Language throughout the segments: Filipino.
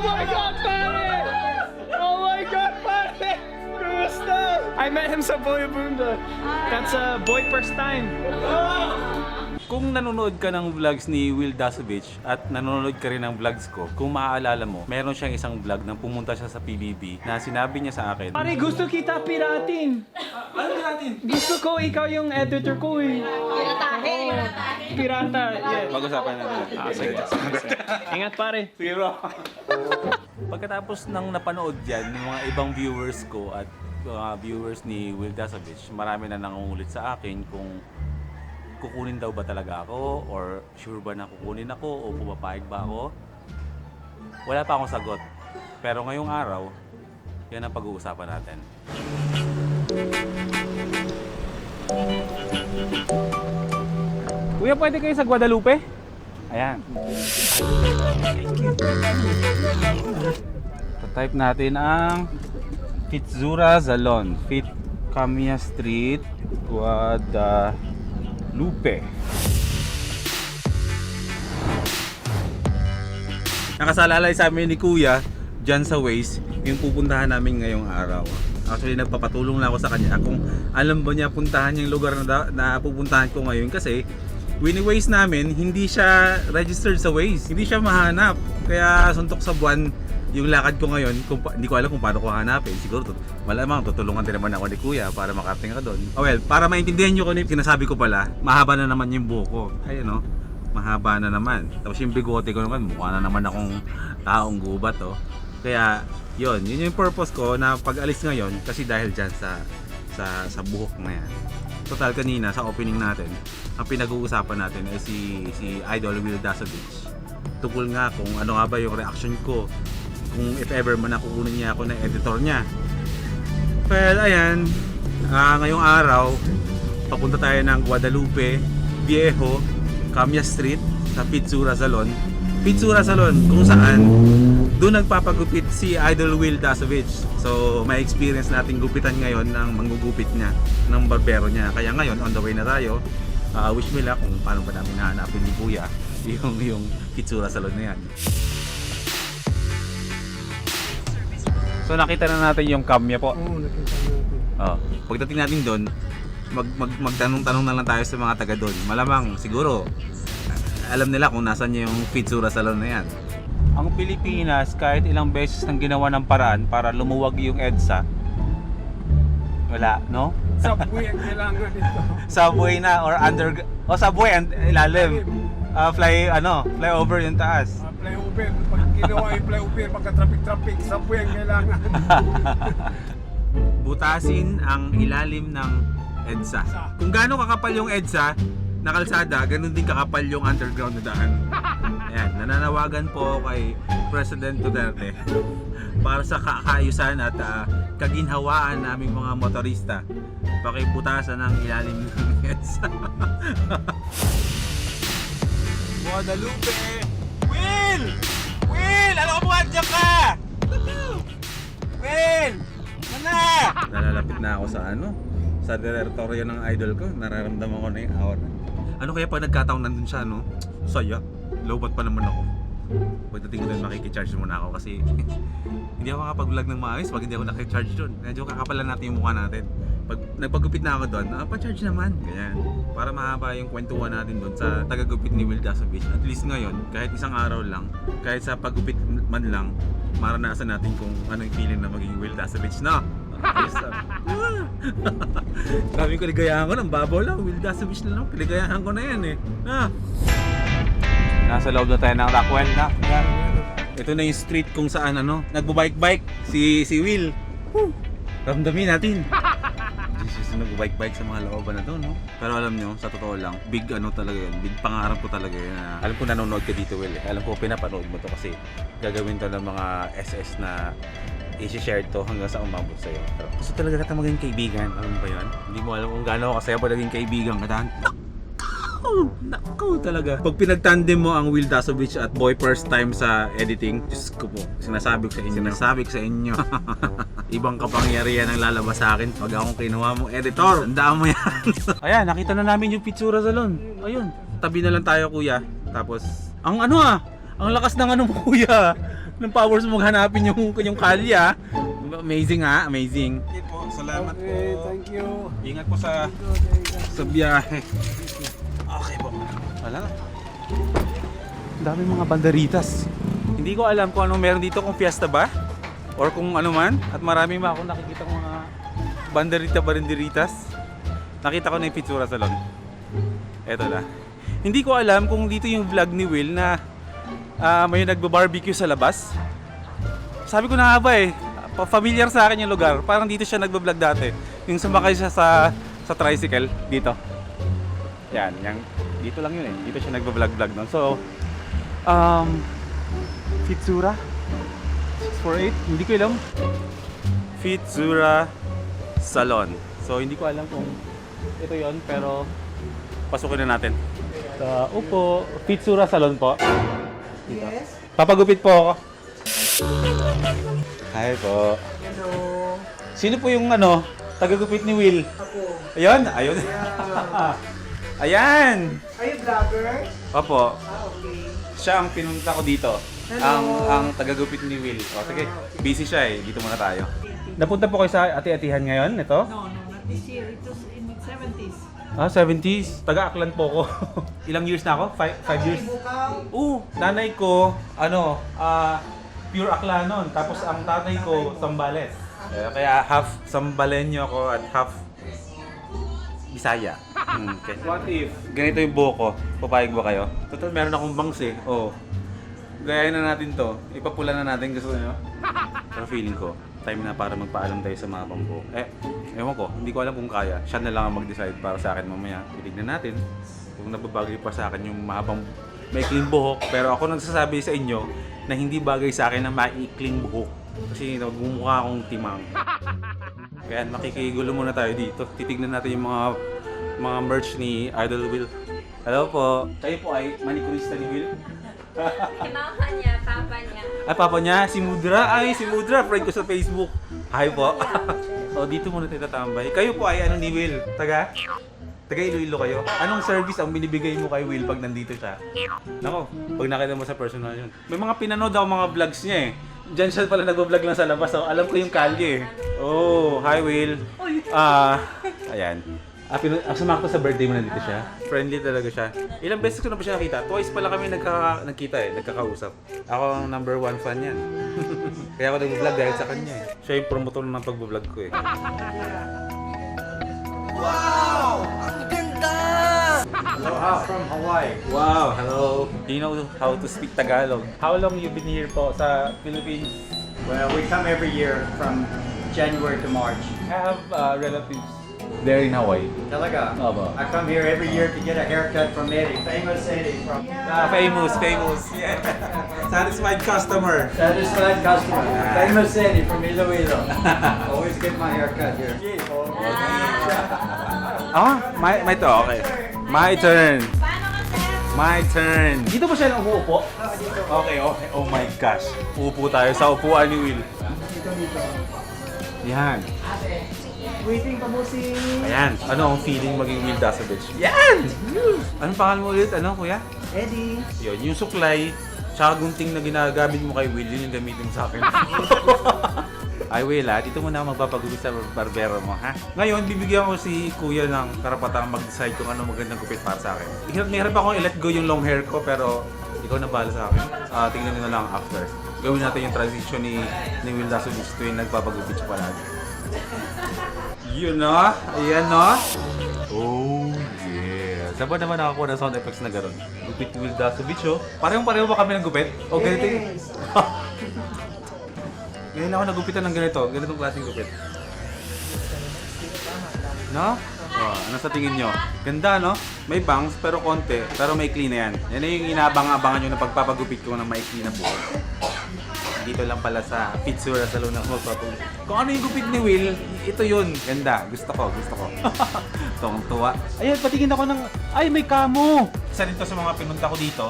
my God, pare! Oh my God, pare! Kumusta? I met him sa Boy Bunda. That's boy first time. Kung nanonood ka ng vlogs ni Will Dasovich at nanonood ka rin ng vlogs ko, kung maaalala mo, meron siyang isang vlog nang pumunta siya sa PBB na sinabi niya sa akin, Pare, gusto kita piratin. ano natin? Gusto ko ikaw yung editor ko eh. Pirata. Yeah. Pag-usapan natin. Sige. Ingat pare. Sige bro. Pagkatapos ng napanood yan ng mga ibang viewers ko at mga viewers ni Will Dasovich, marami na nangungulit sa akin kung kukunin daw ba talaga ako or sure ba na kukunin ako o pumapayag ba ako. Wala pa akong sagot. Pero ngayong araw, yan ang pag-uusapan natin. Kuya, pwede kayo sa Guadalupe? Ayan. Type natin ang Fitzura Salon, Fit Camia Street, Guadalupe. Nakasalalay sa amin ni Kuya dyan sa Waze yung pupuntahan namin ngayong araw. Actually, nagpapatulong lang ako sa kanya kung alam ba niya puntahan yung lugar na pupuntahan ko ngayon kasi wini-Waze namin, hindi siya registered sa Waze. Hindi siya mahanap. Kaya suntok sa buwan yung lakad ko ngayon. Hindi ko alam kung paano ko hanapin. Siguro malamang tutulungan din naman ako ni Kuya para makarating ka doon. Oh well, para maintindihan nyo kung sinasabi ko pala, mahaba na naman yung buhok ko. Ayun no, mahaba na naman. Tapos yung bigote ko naman, mukha na naman akong taong gubat oh. Kaya yun yung purpose ko na pag-alis ngayon kasi dahil dyan sa buhok na yan. Total kanina sa opening natin, ang pinag-uusapan natin ay si Idol Will Dasovich. Tungkol nga kung ano nga ba yung reaction ko kung if ever man nakukunin niya ako na editor niya. Well, ayan, ngayong araw papunta tayo ng Guadalupe Viejo, Camia Street sa Fitzura Salon. Fitzura Salon kung saan doon nagpapagupit si Idol Will Dasovich. So may experience nating gupitan ngayon ng manggugupit niya, ng barbero niya. Kaya ngayon on the way na tayo. Wish me luck kung paano ba namin hahanapin ni Kuya yung Fitzura Salon na yan. So nakita na natin yung Camia po. Oo, nakita natin. Pagdating natin doon, magtanong-tanong na lang tayo sa mga taga doon. Malamang siguro alam nila kung nasan yung Fitzura Salon na yan. Ang Pilipinas, kahit ilang beses nang ginawa ng paraan para lumuwag yung EDSA, wala, no? Subway ang kailangan dito. Subway na or subway and ilalim. Flyover yung taas. Flyover. Pag ginawa yung flyover, pagka-traffic, subway ang kailangan. Butasin ang ilalim ng EDSA. Kung gaano kakapal yung EDSA na kalsada, ganun din kakapal yung underground na daan. Ayan, nananawagan po kay President Duterte para sa kaayusan at kaginhawaan naming mga motorista. Pakibutasan ang ilalim ng EDSA. Guadalupe! Will! Will! Alam ko buhadyak ka! Will! Mana! Nalalapit na ako sa direktoryo ng idol ko. Nararamdaman ko na yung aura. Ano kaya pag nagkataon nandun siya, no? Saya. Lowbat pa naman ako. Pagdating ko doon, makikicharge muna ako kasi hindi ako makapag-vlog ng maayos pag hindi ako nakicharge doon. Medyo kakapalan natin yung mukha natin. Pag nagpagupit na ako doon, pa-charge naman. Ganyan. Para mahaba yung kwentuhan natin doon sa tagagupit ni Will Dasovich. At least ngayon, kahit isang araw lang, kahit sa paggupit man lang, maranasan natin kung ano yung feeling na maging Will Dasovich na. Sabi ko, ligayahan ko ng babaw lang. Will Dasovich na lang. Ligayahan ko na yan eh. Nasa loob na tayo ng Rockwell na. Ito na yung street kung saan nagbabike-bike si Will. Ramdamin natin. Jesus, nagbabike-bike sa mga looban na to, no? Pero alam nyo, sa totoo lang, big talaga yun. Big pangarap ko talaga yun. Alam ko nanonood ka dito, Will. Alam ko pinapanood mo to kasi gagawin to ng mga SS na i-share to hanggang sa umabot sa'yo. Pero gusto talaga kita maging kaibigan. Alam mo ba yun? Hindi mo alam kung gaano kasaya pa naging kaibigan ka. Naku talaga. Pag pinagtandem mo ang Will Dasovich at Boy First Time sa editing, Diyos ko po, sinasabi ko sa inyo. Ibang kapangyarihan ang lalabas sa akin pag akong kinuha mong editor. Tandaan mo yan. Ayan, nakita na namin yung Fitzura Salon. Ayun, tabi na lang tayo kuya. Tapos, ang lakas ng mo kuya. ng powers mo hanapin yung kalya. Amazing ha, amazing. Okay po, salamat Okay, po. thank you. Ingat po sa biyahe. Okay po. Wala na. Ang dami mga banderitas. Hindi ko alam kung anong meron dito, kung fiesta ba or kung ano man. At marami pa akong nakikita mga banderitas. Nakita ko na yung Pitsura Salon. Eto na. Hindi ko alam kung dito yung vlog ni Will na may nagba-barbecue sa labas. Sabi ko na nga ba eh, familiar sa akin yung lugar. Parang dito siya nagba-vlog dati. Yung sumakay siya sa tricycle dito. Yan, dito lang yun eh. Dito siya nagba-vlog nun. So, Pitsura 648, hindi ko alam. Pitsura Salon. So, hindi ko alam kung ito yon, pero pasukin na natin. Upo, Pitsura Salon po. Yes. Papagupit po ako. Hi po. Hello. Sino po yung tagagupit ni Will? Ako. Ayun, ayun. Ayan. Are you vlogger? Opo. Okay. Siya ang pinunta ko dito. Hello. Ang tagagupit ni Will. O sige, busy siya eh. Dito muna tayo. Napunta po kayo sa ati-atihan ngayon, ito? No, not this year. It was in the 70s. 70s. Taga-Aklan po ako. Ilang years na ako? 5 years? Bukaw. Nanay ko, pure Aklanon. Tapos ang tatay ko, Sambales. Kaya half Sambalenyo ako at half Bisaya. Okay. What if ganito yung buhok ko? Papayag ba kayo? Total, meron akong bangs eh. Oh. Gayahin na natin to. Ipapula na natin, gusto nyo? Pero feeling ko, time na para magpaalam tayo sa mga pambuhok. Ewan ko, hindi ko alam kung kaya. Siya na lang ang mag-decide para sa akin mamaya. Titignan natin kung nababagay pa sa akin yung mahabang maikling buhok. Pero ako nagsasabi sa inyo na hindi bagay sa akin ang maikling buhok. Kasi nagmumukha akong timang. Kaya makikigulo muna tayo dito. Titignan natin yung mga merch ni Idol Will. Hello po. Kayo po ay manicurista ni Will? Mama niya, papa niya. Ay, papa niya, si Mudra. Ay, si Mudra, friend ko sa Facebook. Hi po. So, dito muna tayo tatambay. Kayo po ay ni Will? Taga Iloilo kayo? Anong service ang binibigay mo kay Will pag nandito siya? Nako, pag nakita mo sa personal yun. May mga pinanood ako mga vlogs niya eh. Diyan siya pala nagbo-vlog lang sa labas. So, alam ko yung kalye eh. Oh, hi Will. Ayan. Sumakto sa birthday mo nandito siya. Friendly talaga siya. Ilang beses ko na ba siya nakita? Twice pala kami nagkita eh, nagkakausap. Ako ang number 1 fan yan. Kaya ako nag-vlog dahil sa kanya eh. Siya yung promotor ng pag-vlog ko eh. Wow! Ang ganda! Aloha from Hawaii. Wow, hello. Do you know how to speak Tagalog? How long you been here po sa Philippines? Well, we come every year from January to March. I have relatives there in Hawaii. Talaga? Opo. I come here every year to get a haircut from Eddie, famous Eddie from Famous. Yeah. Satisfied customer. Satisfied customer. Famous Eddie from Iloilo. Always get my haircut here. My to. Okay. My turn. Paano ka, sir? My turn. Dito ba siya umuupo? Okay. Oh my gosh. Upo tayo sa upuan ni Will. Yan. Waiting pa mo si... Ayan. Ano ang feeling maging Will Dasovich? Yan! Anong pangalan mo ulit? Ano, kuya? Eddie. Yun, yung suklay, tsaka gunting na ginagamit mo kay Will, yun yung gamitin mo sa akin. Ay, Will, dito mo na magpapagupit sa barbero mo, ha? Ngayon, bibigyan ko si kuya ng karapatang mag-decide kung ano magandang gupit para sa akin. Hirap akong i-let go yung long hair ko, pero ikaw na bahala sa akin. Tingnan nyo na lang after. Gawin natin yung transition ni Will Dasovich tuwing nagpapagupit siya palagi. Yun no? Ayan no? Oh yeah. Saan ba naman nakakuha ng sound effects na gano'n? Gupit Will Dasovich oh. Parehong-pareho ba kami ng gupit? O ganito yung... Ngayon ako nagupitan ng ganitong klaseng gupit. No? Oh, ano sa tingin nyo? Ganda no? May bangs pero konti, pero may clean na yan. Yan na yung inaabang-abangan nyo na pagpapagupit ko ng maikli na buhok. Dito lang pala sa Pitsura Salon ng magpapagupit. Kung ano yung gupit ni Will, ito yun. Ganda. Gusto ko. Tuwang-tuwa. Ayan, patingin ako ng... Ay, may kamo! Isa rin to sa mga pinunta ko dito.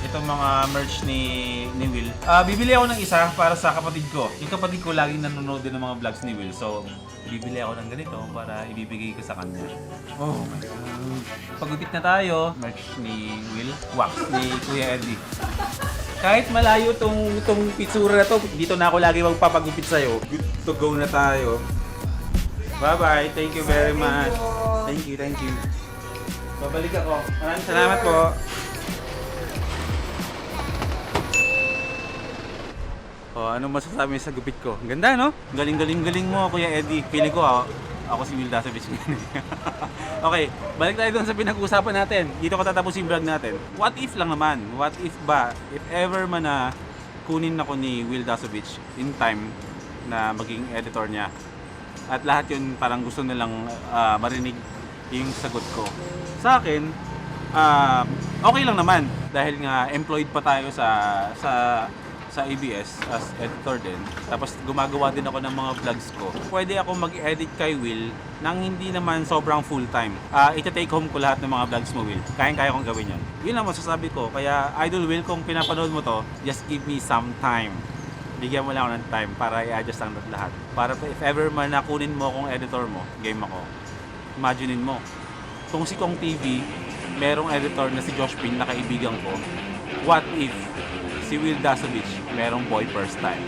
Itong mga merch ni Will. Bibili ako ng isa para sa kapatid ko. Yung kapatid ko laging nanonood din ng mga vlogs ni Will. So, bibili ako ng ganito para ibibigay ko sa kanya. Oh my God. Pagupit na tayo. Merch ni Will. Wax ni Kuya Eddie. Kahit malayo tong pitsura na to, dito na ako lagi magpapagupit sa'yo. Good to go na tayo. Bye-bye. Thank you very much. Thank you. Babalik ako. Maraming salamat po. Oh, ano masasabi sa gupit ko? Ganda, no? Galing mo, Kuya Eddie. Feeling ko ako si Will Dasovich. Okay, balik tayo doon sa pinag-uusapan natin. Dito ko tatapusin yung vlog natin. What if lang naman? What if ba? If ever man na kunin ako ni Will Dasovich in time na maging editor niya. At lahat yun parang gusto nilang marinig yung sagot ko. Sa akin, okay lang naman. Dahil nga employed pa tayo sa ABS as editor din. Tapos gumagawa din ako ng mga vlogs ko. Pwede ako mag-edit kay Will nang hindi naman sobrang full time. Ita-take home ko lahat ng mga vlogs mo, Will. Kayang-kaya kong gawin yun. Yun lang masasabi ko. Kaya Idol Will, kung pinapanood mo to, just give me some time. Bigyan mo lang ako ng time para i-adjust ang lahat. Para if ever man nakunin mo akong editor mo, game ako. Imaginein mo. Kung si Kong TV, merong editor na si Josh Pin na kaibigan ko. What if si Will Dasovich merong boy first time?